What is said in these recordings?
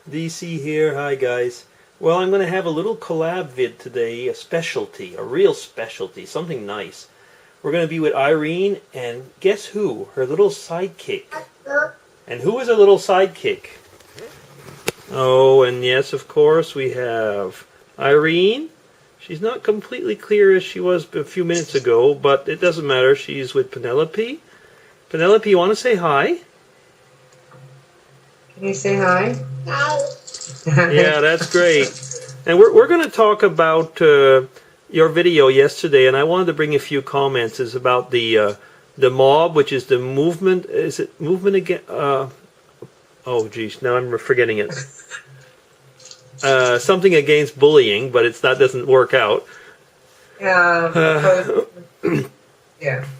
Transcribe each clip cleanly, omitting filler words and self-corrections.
DC here. Hi guys. Well, I'm going to have a little collab vid today, a specialty, a real specialty, something nice. We're going to be with Irene, and guess who? Her little sidekick. And who is her little sidekick? Oh, and yes, of course, we have Irene. She's not completely clear as she was a few minutes ago, but it doesn't matter. She's with Penelope. Penelope, you want to say hi? Can you say hi? Hi. Yeah, that's great. And we're going to talk about your video yesterday, and I wanted to bring a few comments. It's about the mob, which is the movement. Is it movement again? Oh, geez, now I'm forgetting it. Something against bullying, but that doesn't work out. Yeah,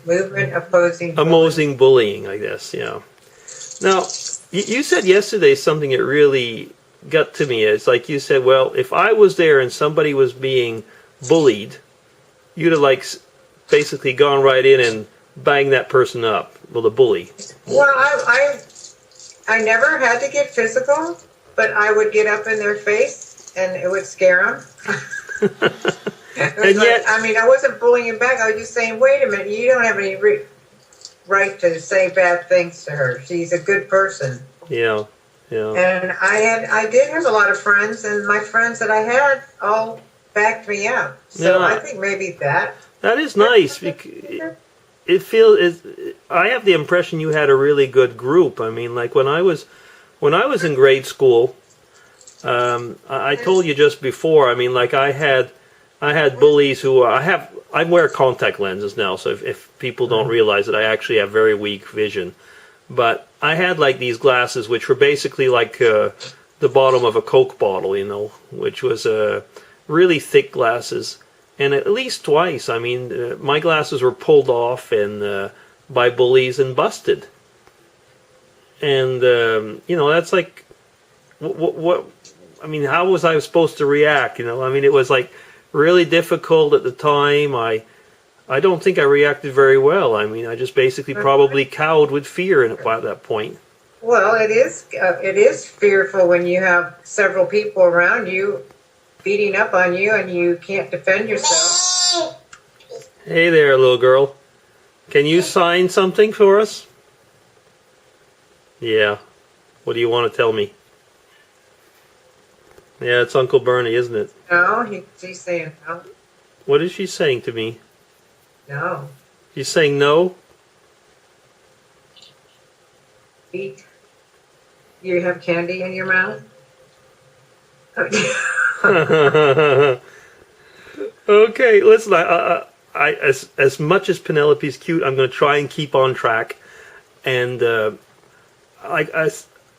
movement opposing bullying, I guess. Yeah. Now, you said yesterday something that really got to me. It's like you said, well, if I was there and somebody was being bullied, you'd have basically gone right in and banged that person up. Well, the bully. Well, I never had to get physical, but I would get up in their face and it would scare them. And yet, I mean, I wasn't bullying back. I was just saying, wait a minute, you don't have any right to say bad things to her. She's a good person. Yeah, yeah. And I did have a lot of friends, and my friends that I had all backed me up. So yeah. I think maybe that is nice. It feels. I have the impression you had a really good group. I mean, like when I was in grade school, I told you just before. I mean, like I had bullies who I wear contact lenses now, so if people don't realize it, I actually have very weak vision. But I had like these glasses, which were basically like the bottom of a Coke bottle, which was really thick glasses. And at least twice, I mean, my glasses were pulled off and by bullies and busted. And that's like, what? I mean, how was I supposed to react? I mean, it was like really difficult at the time. I don't think I reacted very well. I mean, I just basically probably cowed with fear at that point. Well, it is fearful when you have several people around you beating up on you and you can't defend yourself. Hey there, little girl. Can you sign something for us? Yeah. What do you want to tell me? Yeah, it's Uncle Bernie, isn't it? No, she's saying no. What is she saying to me? No. She's saying no? Eat. You have candy in your mouth? Okay, listen, I as much as Penelope's cute, I'm going to try and keep on track. And I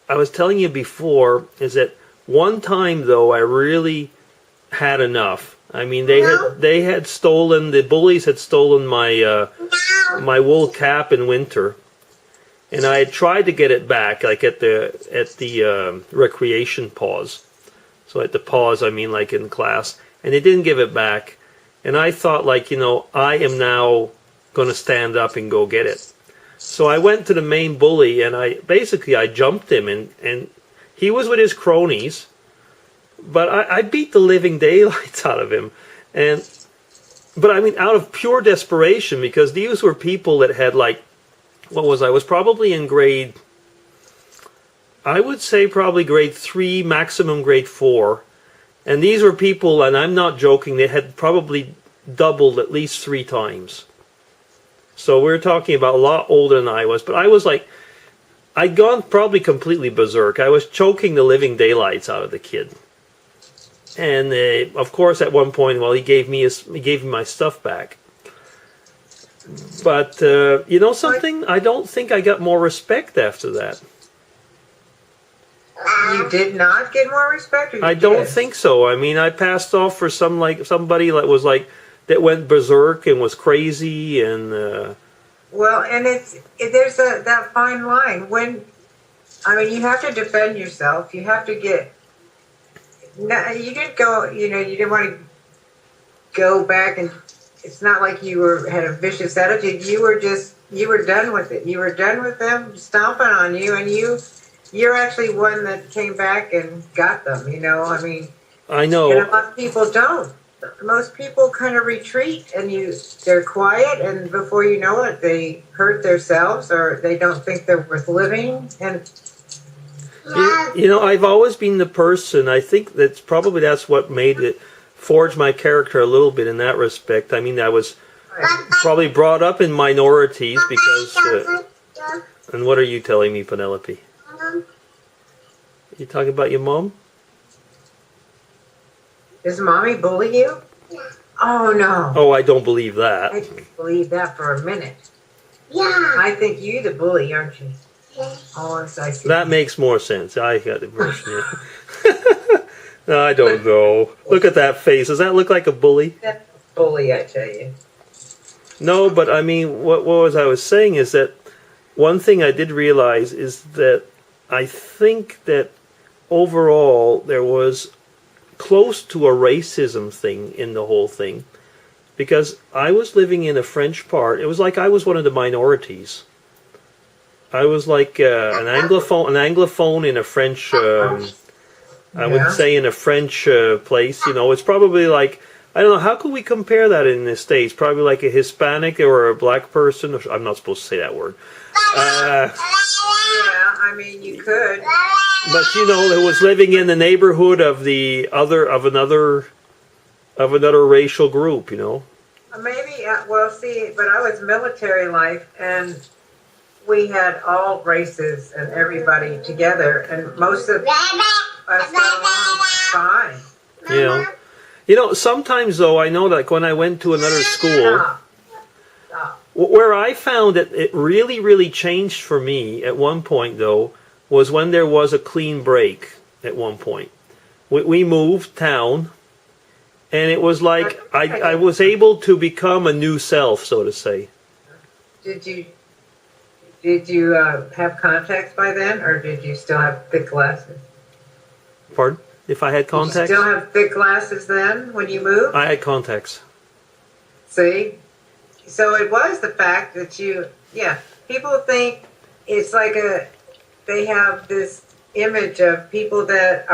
was telling you before, is that one time, though, I really had enough. I mean, they had stolen, the bullies had stolen my wool cap in winter, and I had tried to get it back, like at the recreation pause. So at the pause, I mean, like in class, and they didn't give it back. And I thought, like, I am now going to stand up and go get it. So I went to the main bully, and I jumped him, and he was with his cronies. But I beat the living daylights out of him. But I mean, out of pure desperation, because these were people that had like, I was probably in grade, I would say probably grade 3, maximum grade 4. And these were people, and I'm not joking, they had probably doubled at least 3 times. So we're talking about a lot older than I was. But I was like, I'd gone probably completely berserk. I was choking the living daylights out of the kid. And of course, at one point, he gave me my stuff back. But something, I don't think I got more respect after that. You did not get more respect? Or you I don't think so. I mean, I passed off for somebody that went berserk and was crazy and. Well, and there's that fine line you have to defend yourself. You have to get. No, you didn't go. You didn't want to go back, and it's not like you had a vicious attitude. You were done with it. You were done with them stomping on you, and you you're actually one that came back and got them. I mean, I and know. a lot of people don't. Most people kind of retreat, and they're quiet, and before you know it, they hurt themselves, or they don't think they're worth living. And I've always been the person. I think that's what made it forge my character a little bit in that respect. I mean, I was probably brought up in minorities because. And what are you telling me, Penelope? You talking about your mom? Does mommy bully you? Oh no. Oh, I don't believe that. I didn't believe that for a minute. Yeah. I think you the bully, aren't you? Oh, it's like that makes more sense. I got the version. No, I don't know. Look at that face. Does that look like a bully? That's a bully, I tell you. No, but I mean, what I was saying is that one thing I did realize is that I think that overall there was close to a racism thing in the whole thing, because I was living in a French part. It was like I was one of the minorities. I was like an anglophone in a French. I would say in a French place. It's probably like, I don't know, how could we compare that in the States? Probably like a Hispanic or a black person. I'm not supposed to say that word. Yeah, I mean, you could. But who was living in the neighborhood of another racial group. Maybe. Well, see, but I was military life, and we had all races and everybody together, and most of us got along fine. Sometimes though, I know that when I went to another school, Stop. where I found that it really, really changed for me at one point though, was when there was a clean break at one point. We moved town, and it was like I was able to become a new self, so to say. Did you have contacts by then, or did you still have thick glasses? Pardon? If I had Did you contacts? still have thick glasses then when you moved? I had contacts. See? So it was the fact that people think it's like they have this image of people that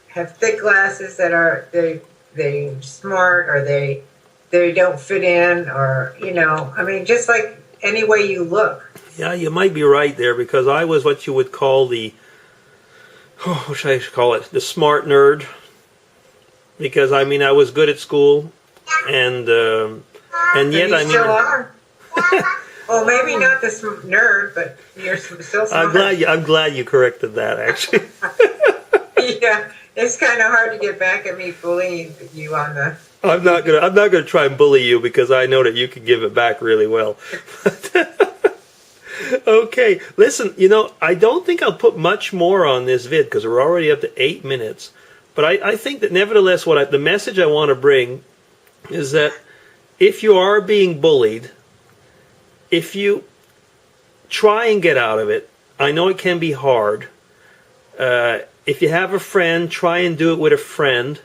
have thick glasses, that are they smart, or they don't fit in, or I mean, just like any way you look. Yeah, you might be right there, because I was what you would call what should I call it? The smart nerd. Because I mean, I was good at school, and yet I mean. Still are. Well, maybe not the nerd, but you're still smart. I'm glad you corrected that, actually. Yeah, it's kind of hard to get back at me bullying you on the. I'm not gonna try and bully you, because I know that you can give it back really well. Okay, listen. I don't think I'll put much more on this vid, because we're already up to 8 minutes. But I think that nevertheless, the message I want to bring is that if you are being bullied, if you try and get out of it, I know it can be hard. If you have a friend, try and do it with a friend.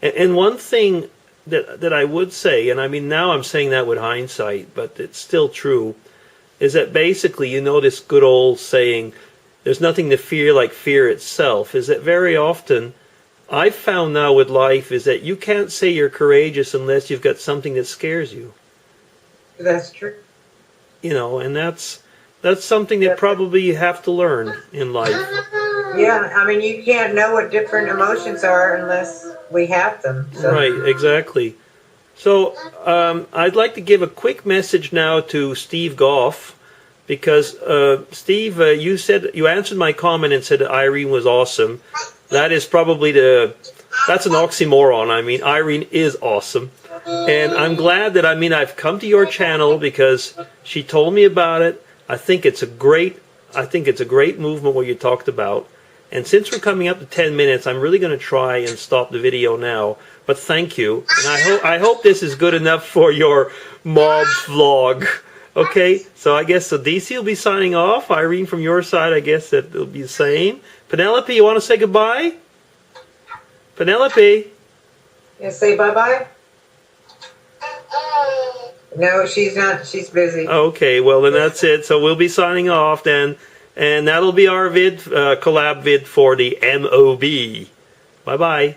And one thing that I would say, and I mean, now I'm saying that with hindsight, but it's still true, is that basically, this good old saying, there's nothing to fear like fear itself, is that very often I've found now with life is that you can't say you're courageous unless you've got something that scares you. That's true. And that's something that probably you have to learn in life. Yeah, I mean, you can't know what different emotions are unless we have them. So. Right, exactly. So I'd like to give a quick message now to Steve Goff, because Steve, you answered my comment and said that Irene was awesome. That is probably that's an oxymoron. I mean, Irene is awesome. And I'm glad that, I've come to your channel because she told me about it. I think it's a great movement what you talked about. And since we're coming up to 10 minutes, I'm really going to try and stop the video now. But thank you. And I hope this is good enough for your mob vlog. Okay, so I guess DC will be signing off. Irene, from your side, I guess that it'll be the same. Penelope, you want to say goodbye? Penelope? Yeah, say bye-bye? No, she's not. She's busy. Okay, well then that's it. So we'll be signing off then. And that'll be our collab vid for the MOB. Bye bye.